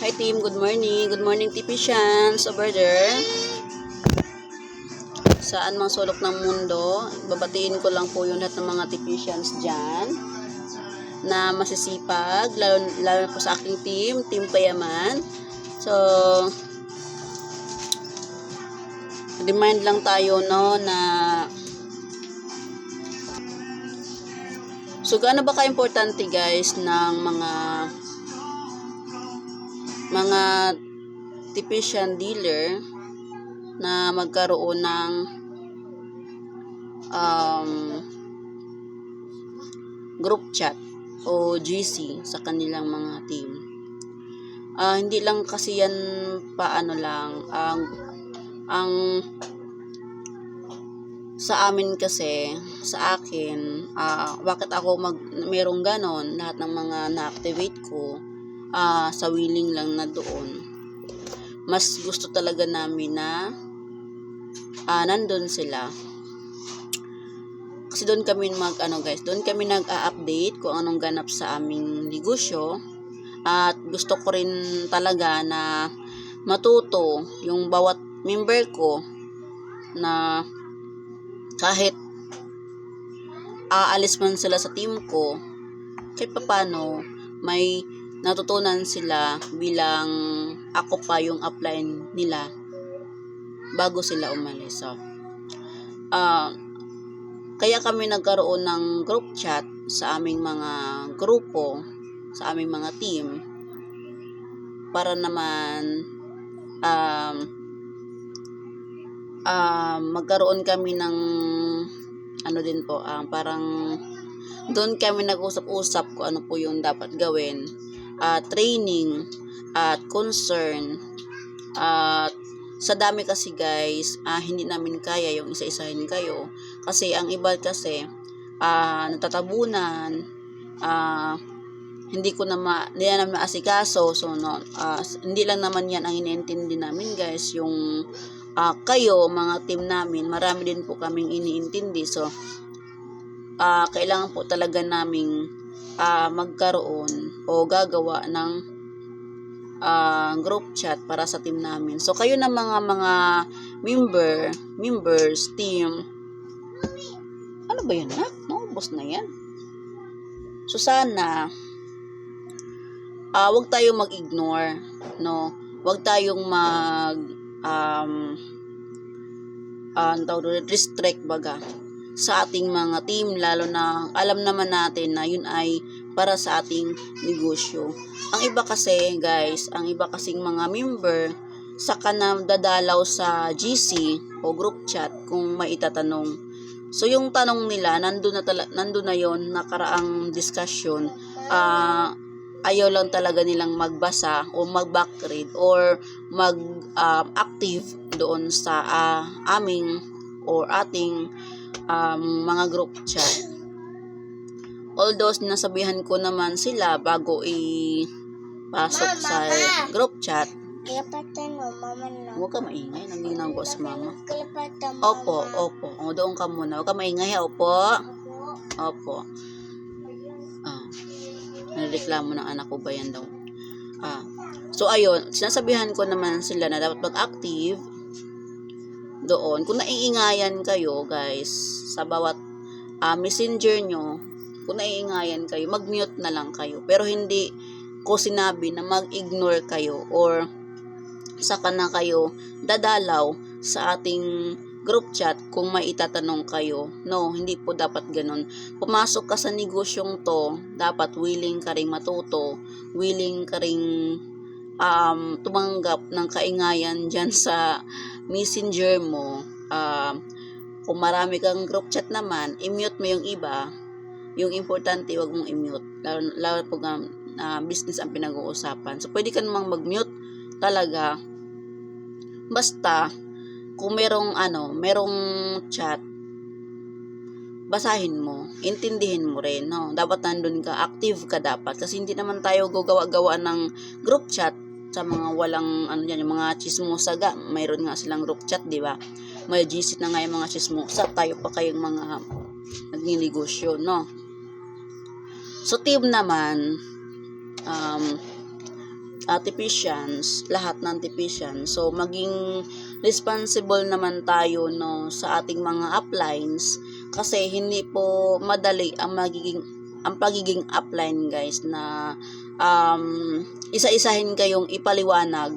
Hi team, good morning. Good morning Tipicians over there. Saan mang sulok ng mundo, babatiin ko lang po yung lahat ng mga Tipicians dyan na masisipag, lalo po sa aking team Payaman. So, remind lang tayo no na so gaano ba ka-importante guys ng mga Tipician dealer na magkaroon ng group chat o GC sa kanilang mga team. Hindi lang kasi yan paano lang ang sa amin kasi sa akin bakit ako merong ganon lahat ng mga na-activate ko sa willing lang na doon. Mas gusto talaga namin na nandun sila. Kasi doon kami doon kami nag-a-update kung anong ganap sa aming negosyo. At gusto ko rin talaga na matuto yung bawat member ko na kahit aalis man sila sa team ko, kahit paano may natutunan sila bilang ako pa yung upline nila bago sila umalis. So, kaya kami nagkaroon ng group chat sa aming mga grupo, sa aming mga team para naman magkaroon kami ng din po, parang doon kami nag-usap-usap kung ano po yung dapat gawin, training at concern. At sa dami kasi guys, hindi namin kaya yung isa-isahin kayo kasi ang iba kasi natatabunan, hindi namin maasikaso. So no, hindi lang naman yan ang iniintindi namin guys, yung kayo mga team namin, marami din po kaming iniintindi. So kailangan po talaga naming magkaroon o gagawa ng group chat para sa team namin. So kayo na mga members, team. Ano ba yun na? Naubos na yan. So sana wag tayong mag-ignore, no? Wag tayong restrict baga sa ating mga team, lalo na alam naman natin na yun ay para sa ating negosyo. Ang iba kasi guys, ang iba kasing mga member saka na dadalaw sa GC o group chat kung may itatanong. So yung tanong nila nandun na yon, nakaraang discussion, ayaw lang talaga nilang magbasa o mag-backread or mag-active doon sa aming or ating mga group chat. Although nasabihan ko naman sila bago ipasok sa group chat. Huwag ka maingay, nanginanggo si mama. Opo. O, doon ka muna. Huwag ka maingay, opo. Nareklamo ng anak ko ba yan daw. So ayun, sinasabihan ko naman sila na dapat mag-active doon. Kung naiingayan kayo guys sa bawat messenger nyo, kung naiingayan kayo, mag-mute na lang kayo. Pero hindi ko sinabi na mag-ignore kayo or saka na kayo dadalaw sa ating group chat kung may itatanong kayo. No, hindi po dapat ganun. Pumasok ka sa negosyong to, dapat willing ka ring matuto, willing ka ring tumanggap ng kaingayan dyan sa messenger mo. Kung marami kang group chat naman, i-mute mo yung iba. Yung importante, wag mong i-mute. Lalo po business ang pinag-uusapan. So, pwede ka namang mag-mute talaga. Basta, kung merong chat, basahin mo, intindihin mo rin, no? Dapat nandun ka, active ka dapat. Kasi hindi naman tayo gagawa-gawa ng group chat sa mga walang, yung mga chismosa mayroon nga silang group chat, di ba? May GC na nga yung mga chismosa, tayo pa kayong mga nagninegosyo, no? So, team naman, technicians, lahat ng technicians. So maging responsible naman tayo no sa ating mga uplines kasi hindi po madali ang pagiging upline guys na isa-isahin kayong ipaliwanag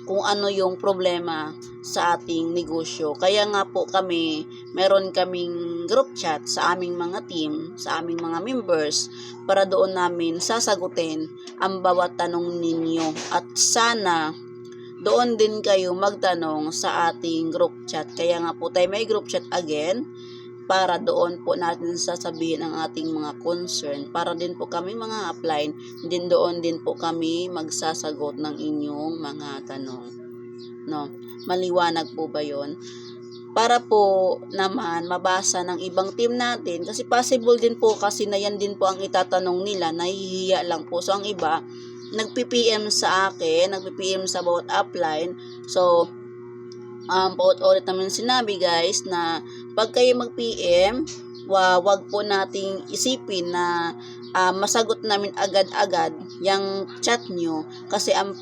kung ano yung problema sa ating negosyo. Kaya nga po kami, meron kaming group chat sa aming mga team, sa aming mga members, para doon namin sasagutin ang bawat tanong ninyo. At sana, doon din kayo magtanong sa ating group chat. Kaya nga po tayo may group chat again, para doon po natin sasabihin ang ating mga concern. Para din po kami mga upline, doon din po kami magsasagot ng inyong mga tanong. No? Maliwanag po ba yon? Para po naman mabasa ng ibang team natin, kasi possible din po kasi na yan din po ang itatanong nila, nahihiya lang po. So ang iba, nagpi-PM sa akin, nagpi-PM sa bawat upline. So paulit namin sinabi guys na pag kayo mag-PM, wag po nating isipin na masagot namin agad-agad yung chat nyo kasi ang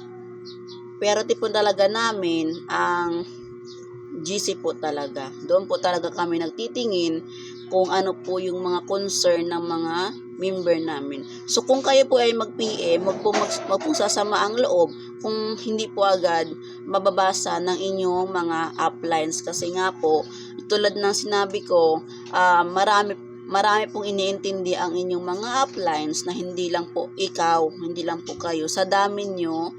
priority po talaga namin ang GC po talaga. Doon po talaga kami nagtitingin kung ano po yung mga concern ng mga member namin. So kung kayo po ay mag-PM, wag po sasama ang loob kung hindi po agad mababasa ng inyong mga uplines kasi nga po tulad ng sinabi ko, marami pong iniintindi ang inyong mga uplines na hindi lang po ikaw, hindi lang po kayo. Sa dami nyo,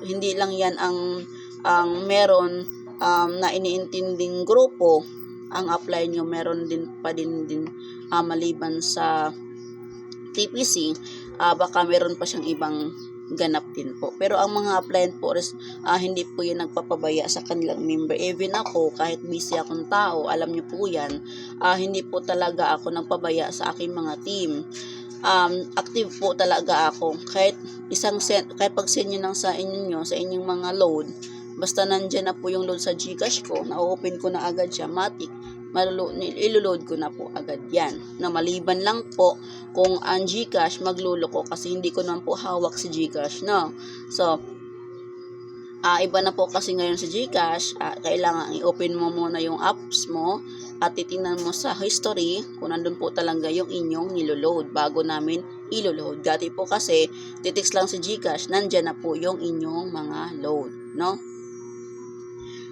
hindi lang yan ang meron na iniintinding grupo. Ang upline nyo meron din maliban sa TPC, baka meron pa siyang ibang ganap din po. Pero ang mga upline po, hindi po yun nagpapabaya sa kanilang member. Even ako, kahit busy akong tao, alam niyo po yan, hindi po talaga ako nagpabaya sa aking mga team. Active po talaga ako. Kahit pag-send nyo lang sa inyong mga load, basta nandyan na po yung load sa Gcash ko, na-open ko na agad siya, matik, iloload ko na po agad yan. Na maliban lang po kung ang Gcash magluloko kasi hindi ko naman po hawak si Gcash, no? So, iba na po kasi ngayon sa Gcash, kailangan i-open mo muna yung apps mo at titingnan mo sa history kung nandun po talaga yung inyong niloload bago namin iloload. Dati po kasi, titext lang si Gcash, nandyan na po yung inyong mga load, no?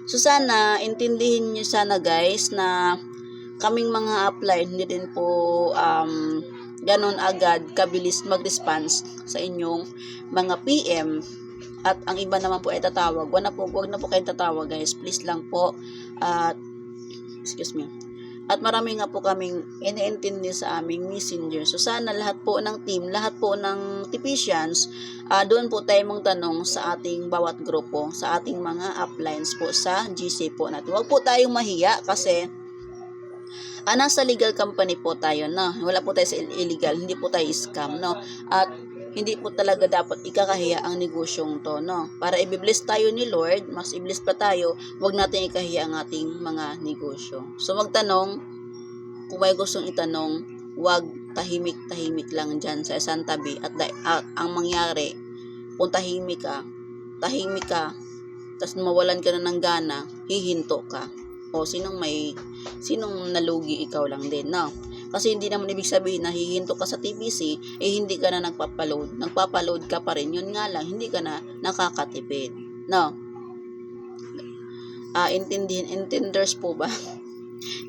So sana intindihin niyo sana guys na kaming mga upline hindi din po ganun agad kabilis mag-response sa inyong mga PM at ang iba naman po ay tatawag. Wag na po kayong tatawag guys, please lang po. Excuse me. At marami nga po kaming iniintindi sa aming messenger. So sana lahat po ng team, lahat po ng technicians, doon po tayo magtanong sa ating bawat grupo, sa ating mga uplines po sa GC po natin. Huwag po tayong mahiya kasi nasa legal company po tayo, no? Wala po tayo sa illegal, hindi po tayo scam, no? At hindi po talaga dapat ikakahiya ang negosyong to, no? Para i-bless tayo ni Lord, mas i-bless pa tayo, wag natin ikahiya ang ating mga negosyo. So magtanong, kung may gustong itanong, wag tahimik-tahimik lang dyan sa isang tabi at ang mangyari, kung tahimik ka, tapos mawalan ka na ng gana, hihinto ka. O sinong nalugi, ikaw lang din, no? Kasi hindi naman ibig sabihin na hihinto ka sa TBC, hindi ka na nagpapaload. Nagpapaload ka pa rin, yun nga lang, hindi ka na nakakatipid. No? Intenders po ba?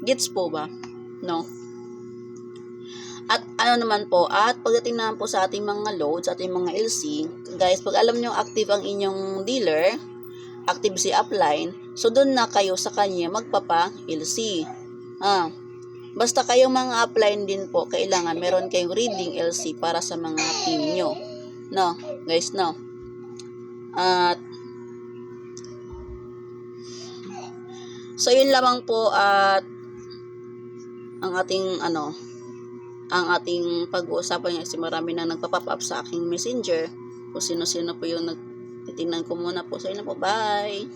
Gets po ba? No? At naman po, at pagdating naman po sa ating mga loads, sa ating mga LC, guys, pag alam nyo active ang inyong dealer, active si upline, so doon na kayo sa kanya magpapa-LC. Basta kayong mga upline din po, kailangan meron kayong reading LC para sa mga team nyo. No, guys, no. At so yun lamang po at ang ating pag-uusapan kasi marami na nagpa-pop up sa aking messenger. Kung sino-sino po yung titingnan ko muna po. So yun na po, bye!